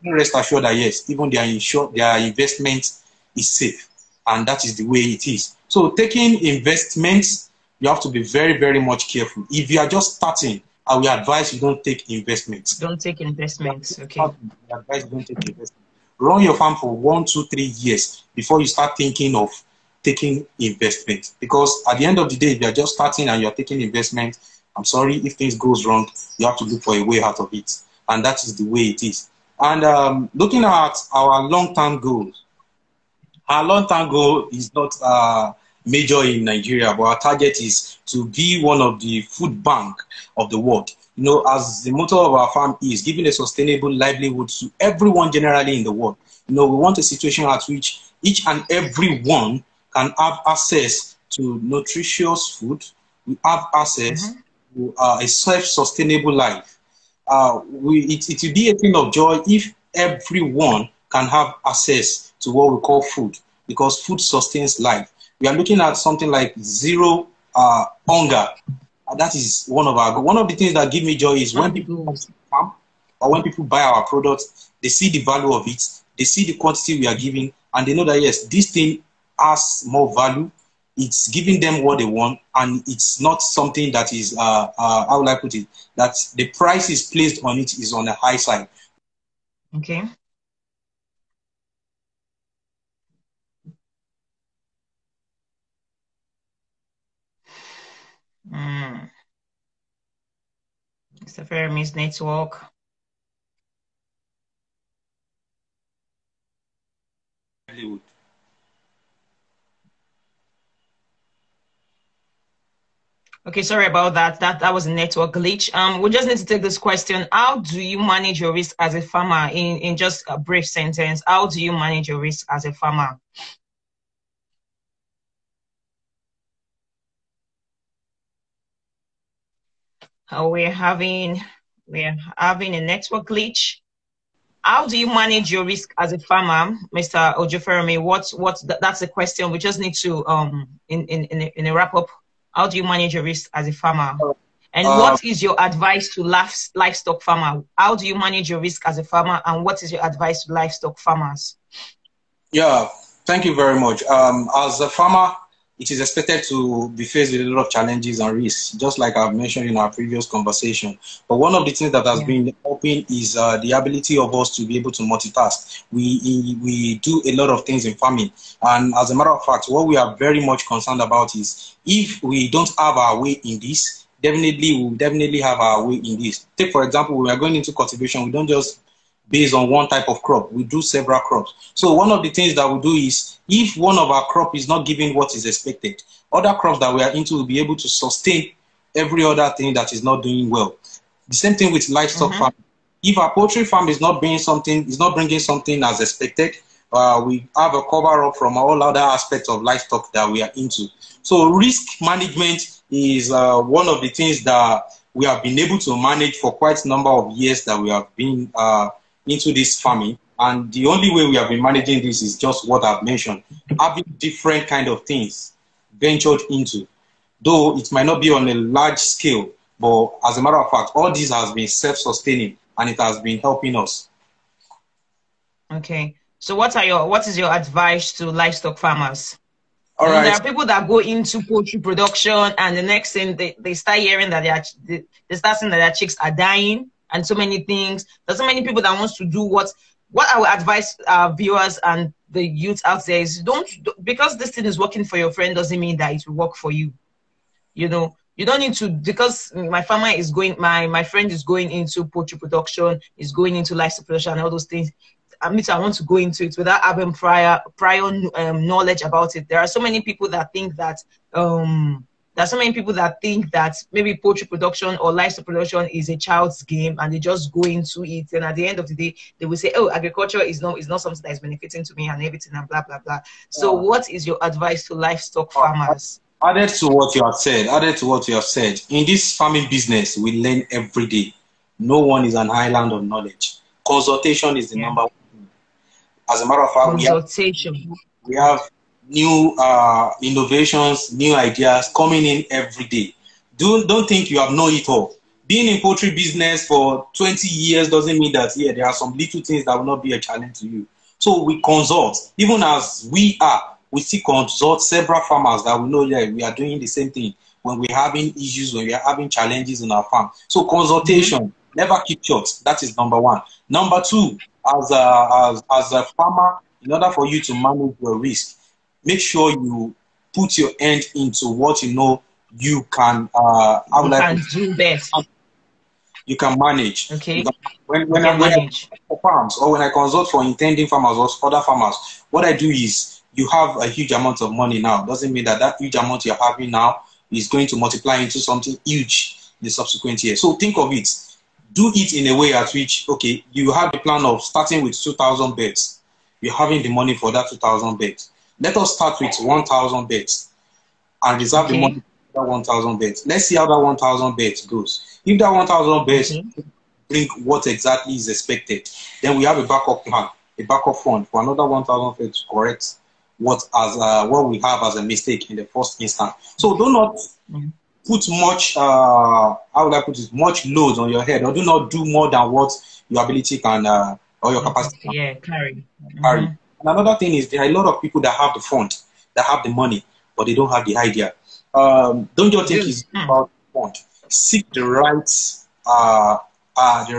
rest assured that yes, even their investment is safe, and that is the way it is. So taking investments, you have to be very, very much careful. If you are just starting, I will advise you don't take investments. Don't take investments. Okay. I advise you don't take investments. Run your farm for 1, 2, 3 years before you start thinking of taking investment. Because at the end of the day, if you are just starting and you are taking investment, I'm sorry, if things goes wrong, you have to look for a way out of it. And that is the way it is. And looking at our long-term goals, our long-term goal is not major in Nigeria, but our target is to be one of the food bank of the world. You know, as the motto of our farm is giving a sustainable livelihood to everyone generally in the world. You know, we want a situation at which each and every one can have access to nutritious food. We have access to a self-sustainable life. It will be a thing of joy if everyone can have access to what we call food, because food sustains life. We are looking at something like zero hunger. That is one of the things that give me joy is when people come to the farm or when people buy our products, they see the value of it, they see the quantity we are giving, and they know that yes, this thing has more value. It's giving them what they want, and it's not something that is how will I put it, that the price is placed on it is on the high side. Okay. Mr. Fermi's network. Okay, sorry about that. That was a network glitch. We just need to take this question. How do you manage your risk as a farmer? In just a brief sentence, how do you manage your risk as a farmer? We're having a network glitch. How do you manage your risk as a farmer, Mr. Ojefermi? That's the question. We just need to in a wrap up. How do you manage your risk as a farmer? And what is your advice to livestock farmer? How do you manage your risk as a farmer? And what is your advice to livestock farmers? Yeah, thank you very much. As a farmer, it is expected to be faced with a lot of challenges and risks, just like I've mentioned in our previous conversation. But one of the things that has been helping is the ability of us to be able to multitask. We do a lot of things in farming. And as a matter of fact, what we are very much concerned about is if we don't have our way in this, we'll definitely have our way in this. Take, for example, when we are going into cultivation, we don't just based on one type of crop. We do several crops. So one of the things that we do is if one of our crop is not giving what is expected, other crops that we are into will be able to sustain every other thing that is not doing well. The same thing with livestock farm. If our poultry farm is not bringing something as expected, we have a cover up from all other aspects of livestock that we are into. So risk management is one of the things that we have been able to manage for quite a number of years that we have been into this farming, and the only way we have been managing this is just what I've mentioned, having different kind of things ventured into, though it might not be on a large scale, but as a matter of fact, all this has been self-sustaining and it has been helping us. Okay, so what is your advice to livestock farmers? All right. There are people that go into poultry production and the next thing they start hearing that they start saying that their chicks are dying and so many things. There's so many people that wants to do what I would advise our viewers and the youth out there is don't, because this thing is working for your friend doesn't mean that it will work for you. You know, you don't need to, because my farmer is going, my friend is going into poultry production, is going into livestock production and all those things. I want to go into it without having prior knowledge about it. There are so many people that think that maybe poultry production or livestock production is a child's game and they just go into it, and at the end of the day they will say, oh, agriculture is not something that is benefiting to me and everything and blah blah blah. So what is your advice to livestock farmers? Added to what you have said, in this farming business we learn every day. No one is an island of knowledge. Consultation is the number one. As a matter of fact, we have new innovations, new ideas coming in every day. Don't think you have known it all. Being in poultry business for 20 years doesn't mean that there are some little things that will not be a challenge to you. So we consult, even as we still consult several farmers that we know we are doing the same thing when we're having issues, when we are having challenges in our farm. So consultation, never keep short. That is number one. Number two, as a farmer, in order for you to manage your risk, make sure you put your hand into what you know you can do best. You can manage. Okay. When I for farms or when I consult for intending farmers or other farmers, what I do is you have a huge amount of money now, doesn't mean that that huge amount you're having now is going to multiply into something huge in the subsequent year. So think of it. Do it in a way at which, okay, you have the plan of starting with 2,000 bets. You're having the money for that 2,000 bets. Let us start with 1,000 bets and reserve the money for that 1,000 bets. Let's see how that 1,000 bets goes. If that 1,000 bets bring what exactly is expected, then we have a backup plan, a backup fund for another 1,000 bets to correct what we have as a mistake in the first instance. So do not put much, how would I put it, much load on your head, or do not do more than what your ability can, or your capacity can carry. And another thing is there are a lot of people that have the fund, that have the money, but they don't have the idea. Don't just think it's about the fund. Seek the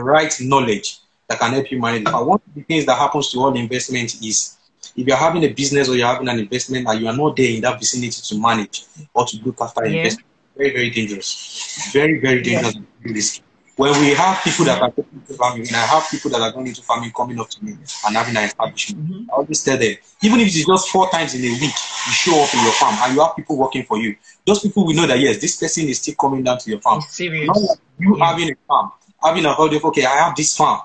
right knowledge that can help you manage it. One of the things that happens to all investment is if you're having a business or you're having an investment and you are not there in that vicinity to manage or to look after investment, very, very dangerous. Very, very dangerous and risky. When we have people that are going into farming, and I have people that are going into farming coming up to me and having an establishment, I always tell them, even if it's just 4 times in a week, you show up in your farm and you have people working for you. Those people will know that, yes, this person is still coming down to your farm. It's serious. Not like you having a farm, having a hold of, okay, I have this farm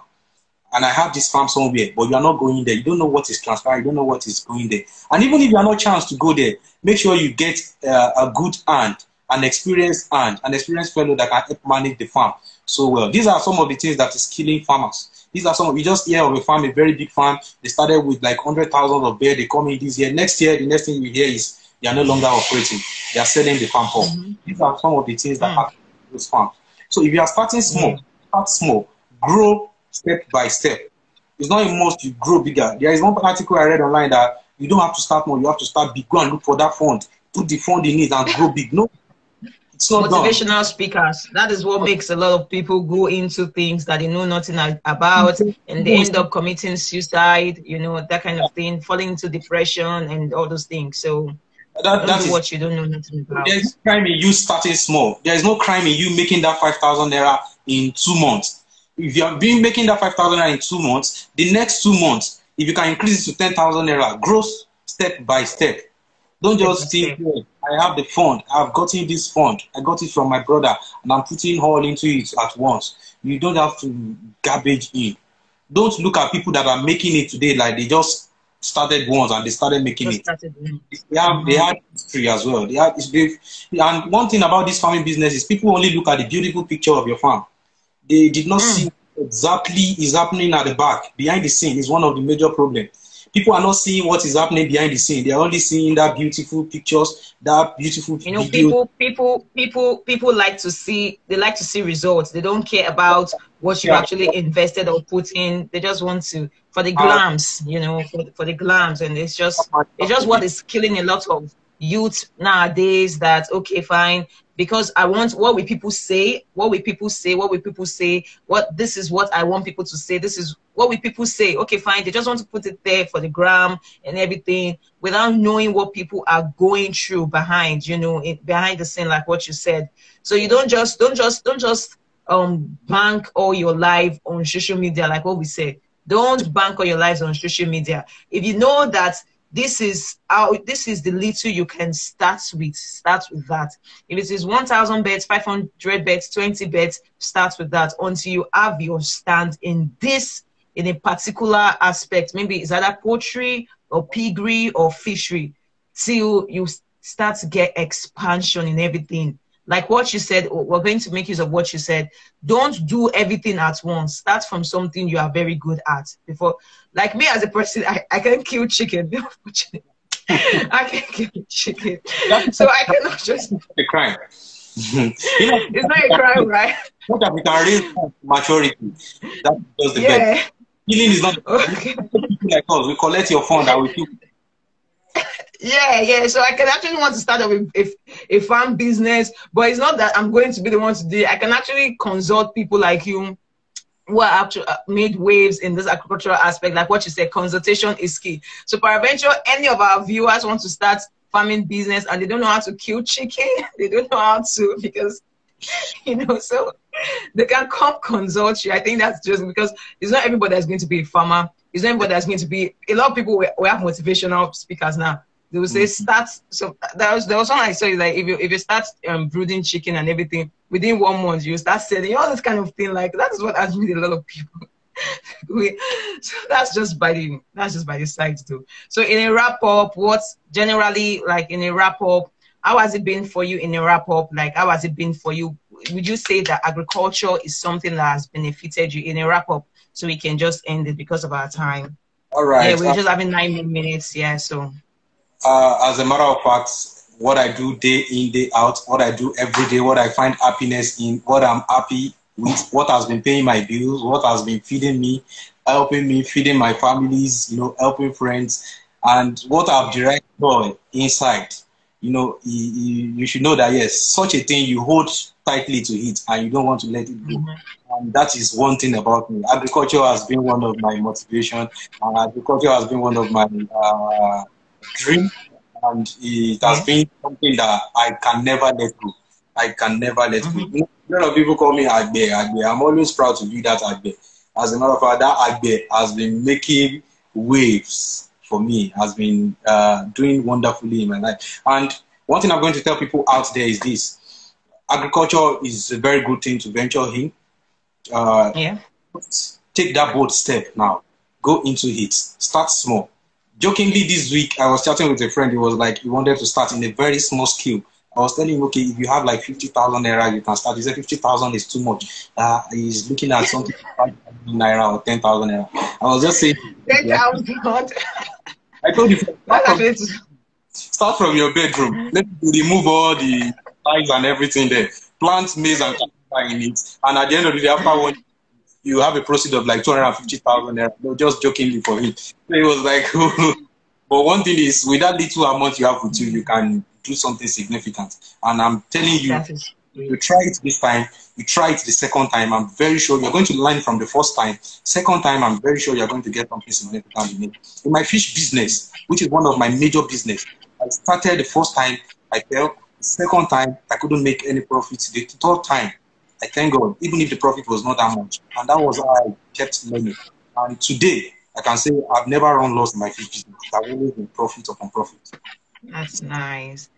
and I have this farm somewhere, but you are not going there. You don't know what is transpiring. You don't know what is going there. And even if you are not chance to go there, make sure you get a good hand, an experienced fellow that can help manage the farm so well. These are some of the things that is killing farmers. These are some. We just hear of a farm, a very big farm. They started with like 100,000 of bear. They come in this year. Next year, the next thing you hear is they are no longer operating. They are selling the farm off. These are some of the things that happen in those farms. So if you are starting small, start small, grow step by step. It's not a must you grow bigger. There is one article I read online that you don't have to start small. You have to start big. Go and look for that fund. Put the fund in it and grow big. No. It's not motivational speakers. That is what makes a lot of people go into things that they know nothing about, and they end up committing suicide, you know, that kind of thing, falling into depression and all those things. So that is what you don't know nothing about. There's crime in you starting small. There is no crime in you making that 5,000 naira in 2 months. If you have been making that 5,000 naira in 2 months, the next 2 months, if you can increase it to 10,000 naira, grow step by step. Don't just think, oh, I have the fund, I've gotten this fund, I got it from my brother, and I'm putting all into it at once. You don't have to garbage in. Don't look at people that are making it today like they just started once and they started making it. They had history as well. And one thing about this farming business is people only look at the beautiful picture of your farm. They did not see what exactly is happening at the back. Behind the scene is one of the major problems. People are not seeing what is happening behind the scene. They are only seeing that beautiful pictures, that beautiful video. People like to see, they like to see results. They don't care about what you actually invested or put in. They just want to, for the glams, you know, for the glams. And it's just what is killing a lot of youth nowadays. That, okay, fine, because I want, what will people say? What will people say? What will people say? This is what I want people to say. This is what will people say? Okay, fine. They just want to put it there for the gram and everything without knowing what people are going through behind, you know, behind the scene, like what you said. So you don't just bank all your life on social media, like what we said. Don't bank all your lives on social media. If you know that this is the little you can start with that. If it is 1,000 bets, 500 bets, 20 bets, start with that until you have your stand in a particular aspect. Maybe it's either poultry or piggery or fishery, till you start to get expansion in everything. Like what you said, we're going to make use of what you said. Don't do everything at once. Start from something you are very good at. Before, like me as a person, I can kill chicken. I can kill chicken. So I cannot just... a crime. It's not a crime, right? Not that we can raise maturity. That's just the best. Killing is not okay. Like us. We collect your fund and we kill. Yeah. So I can actually want to start up with a farm business, but it's not that I'm going to be the one to do it. I can actually consult people like you who are actually made waves in this agricultural aspect. Like what you said, consultation is key. So peradventure, any of our viewers want to start farming business and they don't know how to kill chicken, they don't know how to, because, you know, so They can come consult you. I think that's just because it's not everybody that's going to be a farmer. It's not everybody that's going to be. A lot of people we have motivational speakers now. They will say start. So there was one I saw, like if you start brooding chicken and everything within 1 month, you start selling all this kind of thing. Like that is what has made a lot of people. So that's just by the side too. So in a wrap up, what's generally like in a wrap up? How has it been for you in a wrap up? Like how has it been for you? Would you say that agriculture is something that has benefited you in a wrap up? So we can just end it because of our time. All right. Yeah, we're just having 9 more minutes. Yeah, so. As a matter of fact, what I do day in, day out, what I do every day, what I find happiness in, what I'm happy with, what has been paying my bills, what has been feeding me, helping me, feeding my families, you know, helping friends, and what I've derived joy inside. You know, you should know that, yes, such a thing you hold tightly to it and you don't want to let it go. And that is one thing about me. Agriculture has been one of my motivation. Agriculture has been one of my dream, and it has been something that I can never let go. I can never let go. You know, a lot of people call me Agbe, Agbe. I'm always proud to be that Agbe. As a matter of fact, that Agbe has been making waves for me, has been doing wonderfully in my life. And one thing I'm going to tell people out there is this: agriculture is a very good thing to venture in. Take that bold step now. Go into it. Start small. Jokingly this week, I was chatting with a friend. He was like, he wanted to start in a very small scale. I was telling him, okay, if you have like 50,000 naira, you can start. He said 50,000 is too much. He's looking at something like 5,000 naira or 10,000 naira. I was just saying, 10,000. I told you, start from your bedroom. Let me remove all the ties and everything there. Plant maize and cassava in it. And at the end of the day, after one, you have a proceed of like 250,000 naira. No, just jokingly for him. So he was like, but one thing is, with that little amount you have with you, you can do something significant. And I'm telling you, you try it this time, you try it the second time, I'm very sure you're going to learn from the first time. Second time, I'm very sure you're going to get something significant in it. In my fish business, which is one of my major business, I started the first time, I failed. The second time, I couldn't make any profits. The third time, I thank God, even if the profit was not that much. And that was how I kept learning. And today, I can say I've never run loss in my fish business. I've always been profit upon profit. That's nice.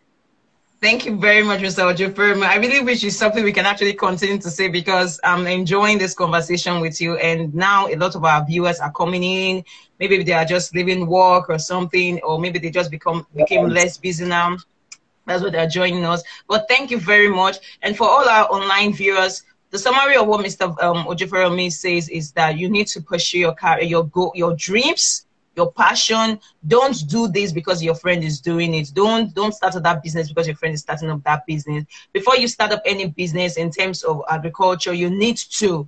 Thank you very much, Mr. Ojefuremi. I really wish it's something we can actually continue to say because I'm enjoying this conversation with you. And now a lot of our viewers are coming in. Maybe they are just leaving work or something, or maybe they just became less busy now. That's what they're joining us. But thank you very much. And for all our online viewers, the summary of what Mr. Ojefuremi says is that you need to pursue your career, your goal, your dreams, your passion. Don't do this because your friend is doing it. Don't start up that business because your friend is starting up that business. Before you start up any business in terms of agriculture, you need to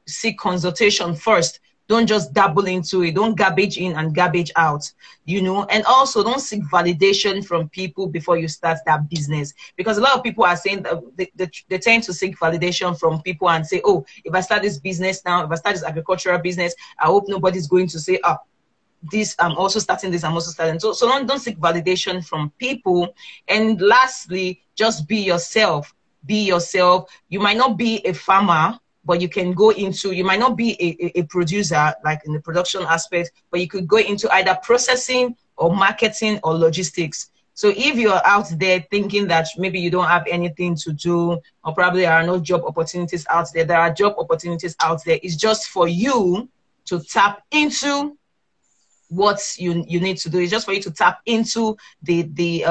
seek consultation first. Don't just dabble into it. Don't garbage in and garbage out, you know. And also don't seek validation from people before you start that business. Because a lot of people are saying that they tend to seek validation from people and say, oh, if I start this business now, if I start this agricultural business, I hope nobody's going to say, oh, this, I'm also starting this, I'm also starting. So don't seek validation from people. And lastly, just be yourself. Be yourself. You might not be a farmer, but you can go into, you might not be a producer, like in the production aspect, but you could go into either processing or marketing or logistics. So if you're out there thinking that maybe you don't have anything to do, or probably there are no job opportunities out there, there are job opportunities out there. It's just for you to tap into what you need to do. It's just for you to tap into the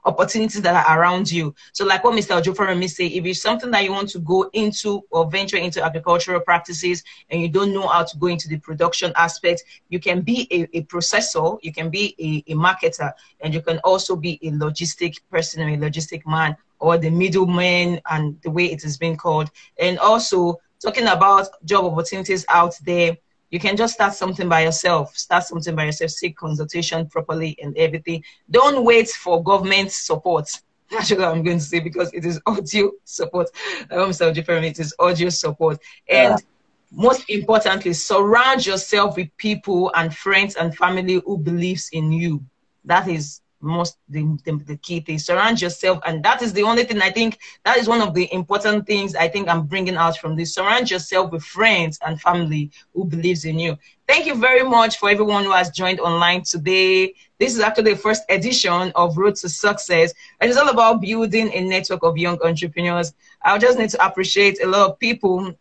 opportunities that are around you. So like what Mr. Ojefuremi say, if it's something that you want to go into or venture into agricultural practices and you don't know how to go into the production aspect, you can be a processor, you can be a marketer, and you can also be a logistic person or a logistic man, or the middleman, and the way it is being called. And also talking about job opportunities out there, you can just start something by yourself. Start something by yourself. Seek consultation properly and everything. Don't wait for government support. That's what I'm going to say, because it is audio support. Mr. Ojefuremi, it is audio support. And most importantly, surround yourself with people and friends and family who believes in you. That is the key thing. Surround yourself, and that is the only thing I think, that is one of the important things I think I'm bringing out from this. Surround yourself with friends and family who believes in you. Thank you very much for everyone who has joined online today. This is actually the first edition of Road to Success. It is all about building a network of young entrepreneurs. I just need to appreciate a lot of people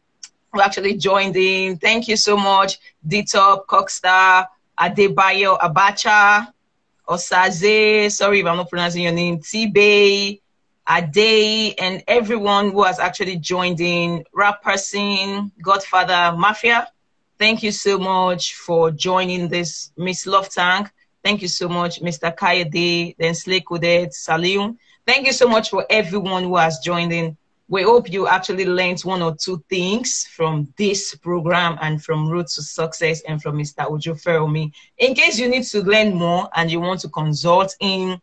who actually joined in. Thank you so much, Ditop, Cockstar, Adebayo, Abacha, Osaze, sorry if I'm not pronouncing your name, T-Bay, Ade, and everyone who has actually joined in, Rap Person, Godfather, Mafia. Thank you so much for joining this, Miss Love Tank. Thank you so much, Mr. Kayode, then Slake Udet, Salim. Thank you so much for everyone who has joined in. We hope you actually learned one or two things from this program and from Road to Success and from Mr. Ojo Feromi. In case you need to learn more and you want to consult in,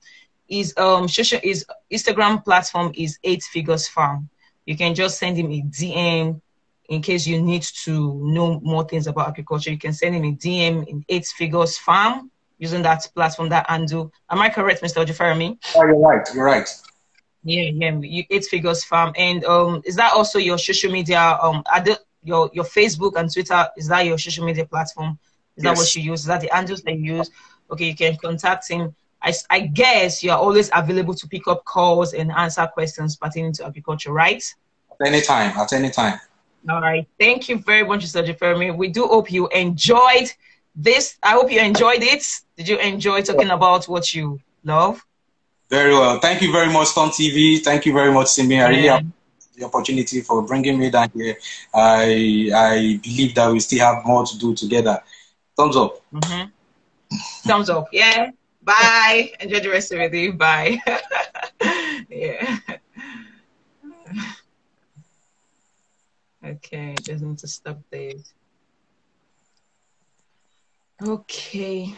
his Instagram platform is 8 Figures Farm. You can just send him a DM in case you need to know more things about agriculture. You can send him a DM in 8 Figures Farm using that platform, that handle. Am I correct, Mr. Ojo Feromi? Oh, you're right. You're right. Yeah, 8 Figures Farm. And is that also your social media? Your Facebook and Twitter, is that your social media platform? Is that what you use? Is that the handles that you use? Okay, you can contact him. I guess you are always available to pick up calls and answer questions pertaining to agriculture, right? At any time. At any time. All right. Thank you very much, Mr. Jeffermi. We do hope you enjoyed this. I hope you enjoyed it. Did you enjoy talking about what you love? Very well. Thank you very much, Stont TV. Thank you very much, Simi. I really appreciate the opportunity for bringing me down here. I believe that we still have more to do together. Thumbs up. Thumbs up. Yeah. Bye. Enjoy the rest of your day. Bye. Yeah. Okay. Just need to stop this. Okay.